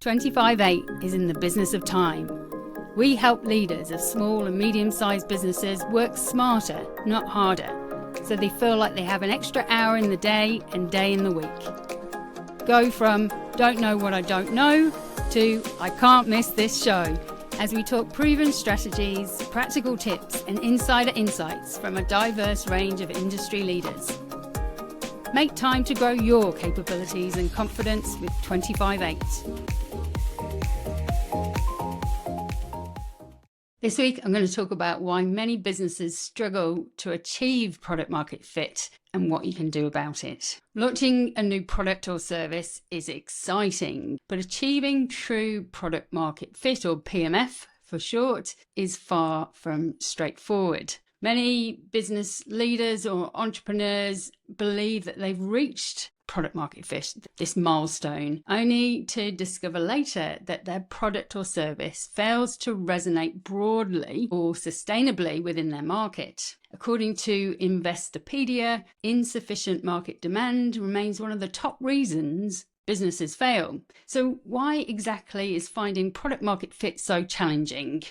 25/8 is in the business of time. We help leaders of small and medium-sized businesses work smarter, not harder, so they feel like they have an extra hour in the day and day in the week. Go from don't know what I don't know to I can't miss this show, as we talk proven strategies, practical tips and insider insights from a diverse range of industry leaders. Make time to grow your capabilities and confidence with 25/8. This week, I'm going to talk about why many businesses struggle to achieve product market fit and what you can do about it. Launching a new product or service is exciting, but achieving true product market fit, or PMF for short, is far from straightforward. Many business leaders or entrepreneurs believe that they've reached product market fit, this milestone, only to discover later that their product or service fails to resonate broadly or sustainably within their market. According to Investopedia, insufficient market demand remains one of the top reasons businesses fail. So why exactly is finding product market fit so challenging?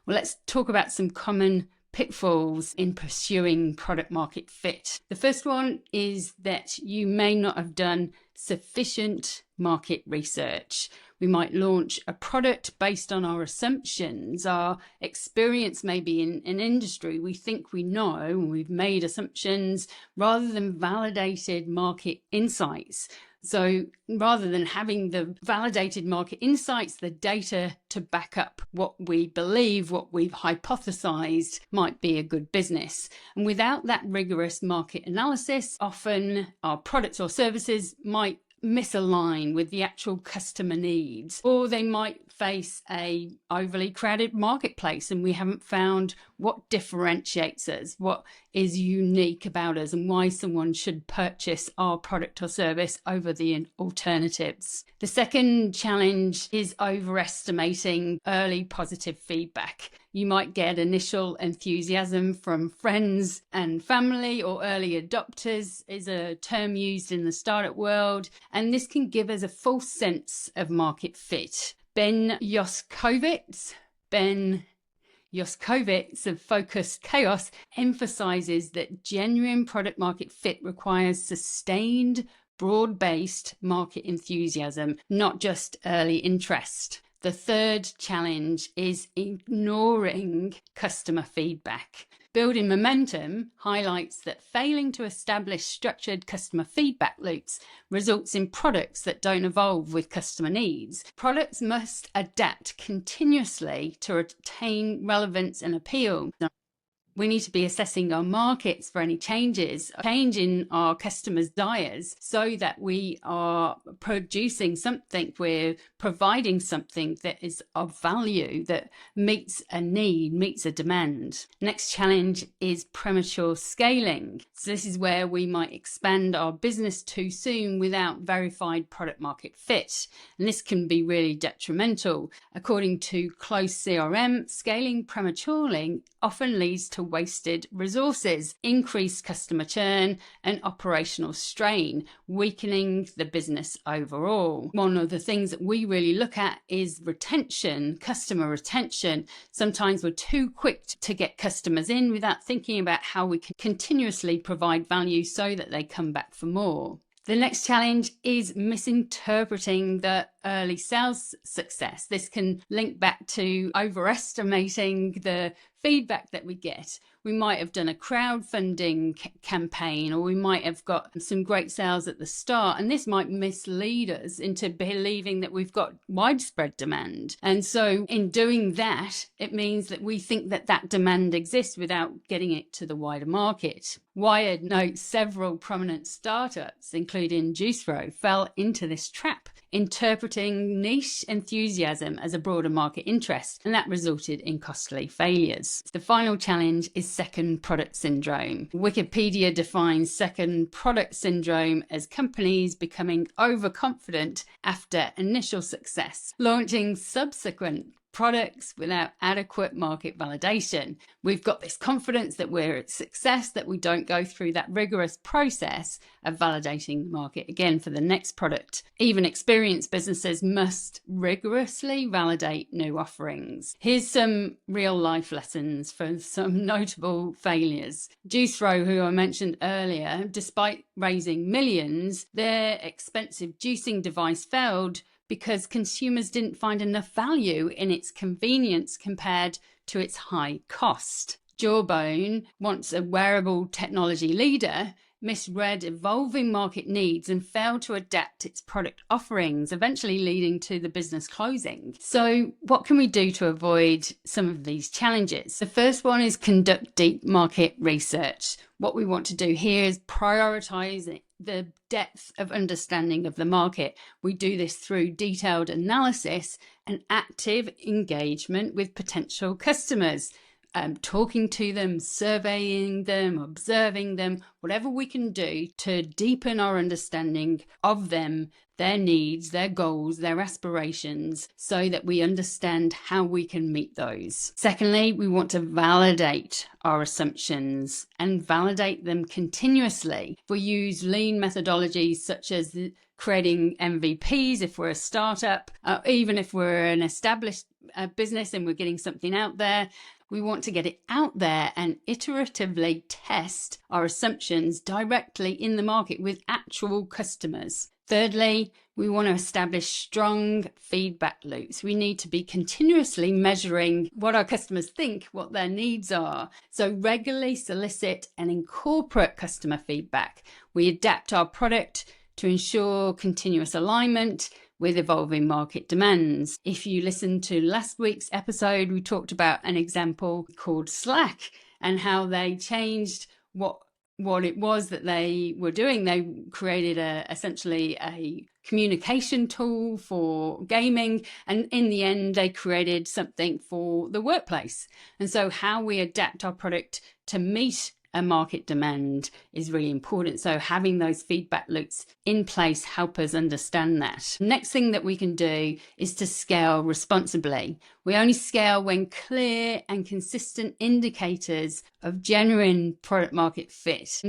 Well, let's talk about some common pitfalls in pursuing product market fit. The first one is that you may not have done sufficient market research. We might launch a product based on our assumptions, our experience maybe in an industry we think we know, and we've made assumptions rather than validated market insights. So rather than having the validated market insights, the data to back up what we believe, what we've hypothesized might be a good business. And without that rigorous market analysis, often our products or services might misalign with the actual customer needs, or they might face a overly crowded marketplace and we haven't found what differentiates us, what is unique about us, and why someone should purchase our product or service over the alternatives. The second challenge is overestimating early positive feedback. You might get initial enthusiasm from friends and family, or early adopters is a term used in the startup world, and this can give us a false sense of market fit. Ben Yoskowitz of Focused Chaos emphasizes that genuine product market fit requires sustained, broad-based market enthusiasm, not just early interest. The third challenge is ignoring customer feedback. Building momentum highlights that failing to establish structured customer feedback loops results in products that don't evolve with customer needs. Products must adapt continuously to retain relevance and appeal. We need to be assessing our markets for any change in our customers' desires, so that we are producing something, we're providing something that is of value, that meets a need, meets a demand. Next challenge is premature scaling. So this is where we might expand our business too soon without verified product market fit. And this can be really detrimental. According to Close CRM, scaling prematurely often leads to wasted resources, increased customer churn, and operational strain, weakening the business overall. One of the things that we really look at is retention, customer retention. Sometimes we're too quick to get customers in without thinking about how we can continuously provide value so that they come back for more. The next challenge is misinterpreting the early sales success. This can link back to overestimating the feedback that we get. We might have done a crowdfunding campaign, or we might have got some great sales at the start, and this might mislead us into believing that we've got widespread demand. And so in doing that, it means that we think that that demand exists without getting it to the wider market. Wired notes several prominent startups, including JuiceRow, fell into this trap, interpreting niche enthusiasm as a broader market interest, and that resulted in costly failures. The final challenge is second product syndrome. Wikipedia defines second product syndrome as companies becoming overconfident after initial success, launching subsequent products without adequate market validation. We've got this confidence that we're a success, that we don't go through that rigorous process of validating the market again for the next product. Even experienced businesses must rigorously validate new offerings. Here's some real life lessons for some notable failures. Juice Row, who I mentioned earlier, despite raising millions, their expensive juicing device failed because consumers didn't find enough value in its convenience compared to its high cost. Jawbone, once a wearable technology leader, misread evolving market needs and failed to adapt its product offerings, eventually leading to the business closing. So what can we do to avoid some of these challenges? The first one is conduct deep market research. What we want to do here is prioritize the depth of understanding of the market. We do this through detailed analysis and active engagement with potential customers. Talking to them, surveying them, observing them, whatever we can do to deepen our understanding of them, their needs, their goals, their aspirations, so that we understand how we can meet those. Secondly, we want to validate our assumptions and validate them continuously. We use lean methodologies such as creating MVPs if we're a startup, even if we're an established business and we're getting something out there. We want to get it out there and iteratively test our assumptions directly in the market with actual customers. Thirdly, we want to establish strong feedback loops. We need to be continuously measuring what our customers think, what their needs are. So regularly solicit and incorporate customer feedback. We adapt our product to ensure continuous alignment with evolving market demands. If you listened to last week's episode, we talked about an example called Slack and how they changed what it was that they were doing. They created essentially a communication tool for gaming, and in the end they created something for the workplace. And so how we adapt our product to meet a market demand is really important. So having those feedback loops in place help us understand that. Next thing that we can do is to scale responsibly. We only scale when clear and consistent indicators of genuine product market fit.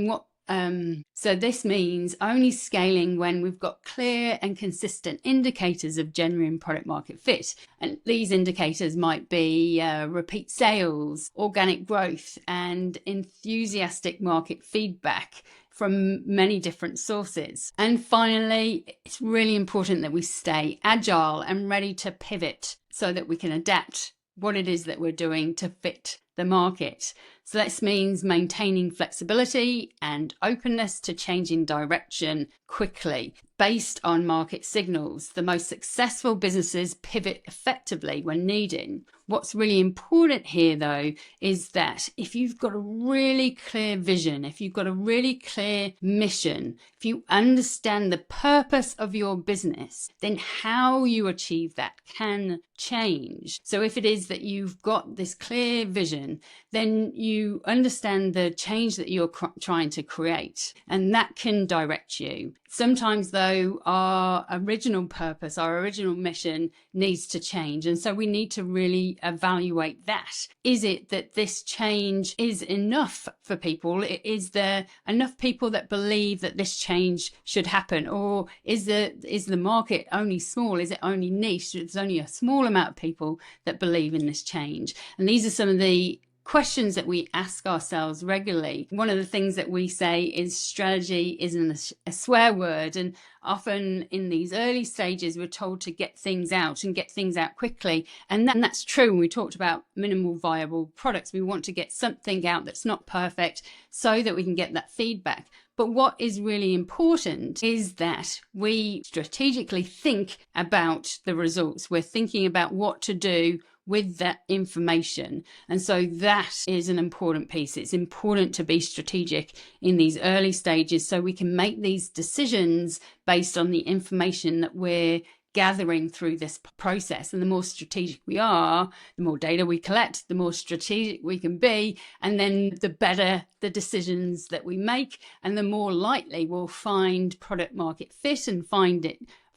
And so this means only scaling when we've got clear and consistent indicators of genuine product market fit. And these indicators might be repeat sales, organic growth, and enthusiastic market feedback from many different sources. And finally, it's really important that we stay agile and ready to pivot so that we can adapt what it is that we're doing to fit the market. So this means maintaining flexibility and openness to changing direction quickly based on market signals. The most successful businesses pivot effectively when needed. What's really important here, though, is that if you've got a really clear vision, if you've got a really clear mission, if you understand the purpose of your business, then how you achieve that can change. So if it is that you've got this clear vision, then you understand the change that you're trying to create, and that can direct you. Sometimes, though, our original purpose, our original mission needs to change. And so we need to really evaluate that. Is it that this change is enough for people? Is there enough people that believe that this change should happen? Or is the market only small? Is it only niche? There's only a small amount of people that believe in this change. And these are some of the questions that we ask ourselves regularly. One of the things that we say is strategy isn't a swear word, and often in these early stages we're told to get things out and get things out quickly, and that's true. When we talked about minimal viable products, we want to get something out that's not perfect so that we can get that feedback. But what is really important is that we strategically think about the results. We're thinking about what to do with that information. And so that is an important piece. It's important to be strategic in these early stages so we can make these decisions based on the information that we're gathering through this process. And the more strategic we are, the more data we collect, the more strategic we can be, and then the better the decisions that we make, and the more likely we'll find product market fit and find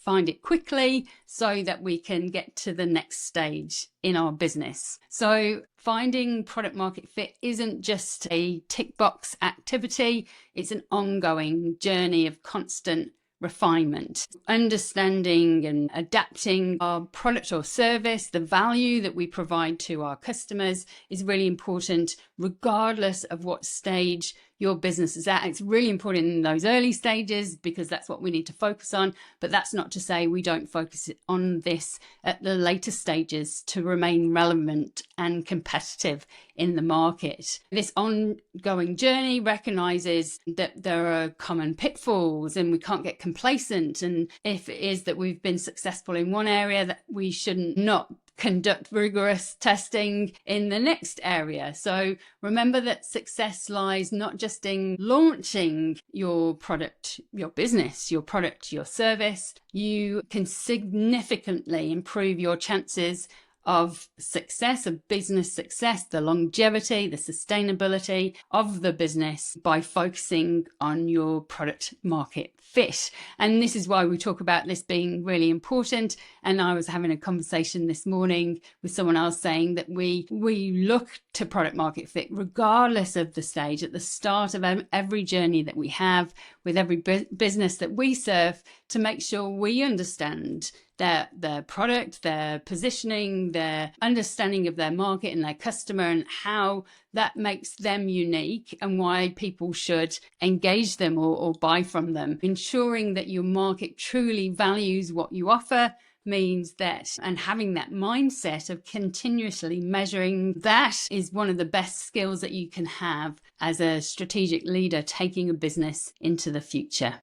find it quickly so that we can get to the next stage in our business. So finding product market fit isn't just a tick box activity, it's an ongoing journey of constant refinement, understanding and adapting our product or service. The value that we provide to our customers is really important regardless of what stage your business is at. It's really important in those early stages because that's what we need to focus on, but that's not to say we don't focus on this at the later stages to remain relevant and competitive in the market. This ongoing journey recognizes that there are common pitfalls and we can't get complacent, and if it is that we've been successful in one area, that we shouldn't not conduct rigorous testing in the next area. So remember that success lies not just in launching your product, your business, your product, your service. You can significantly improve your chances of success, of business success, the longevity, the sustainability of the business by focusing on your product market fit. And this is why we talk about this being really important. And I was having a conversation this morning with someone else saying that we look to product market fit regardless of the stage, at the start of every journey that we have with every business that we serve, to make sure we understand their product, their positioning, their understanding of their market and their customer, and how that makes them unique and why people should engage them or buy from them. Ensuring that your market truly values what you offer means that, and having that mindset of continuously measuring, that is one of the best skills that you can have as a strategic leader taking a business into the future.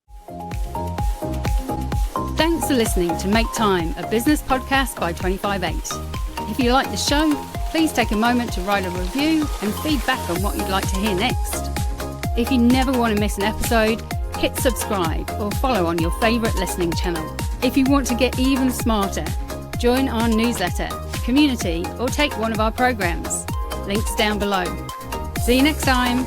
Thanks for listening to Make Time, a business podcast by 25/8. If you like the show, please take a moment to write a review and feedback on what you'd like to hear next. If you never want to miss an episode, hit subscribe or follow on your favourite listening channel. If you want to get even smarter, join our newsletter, community, or take one of our programs. Links down below. See you next time.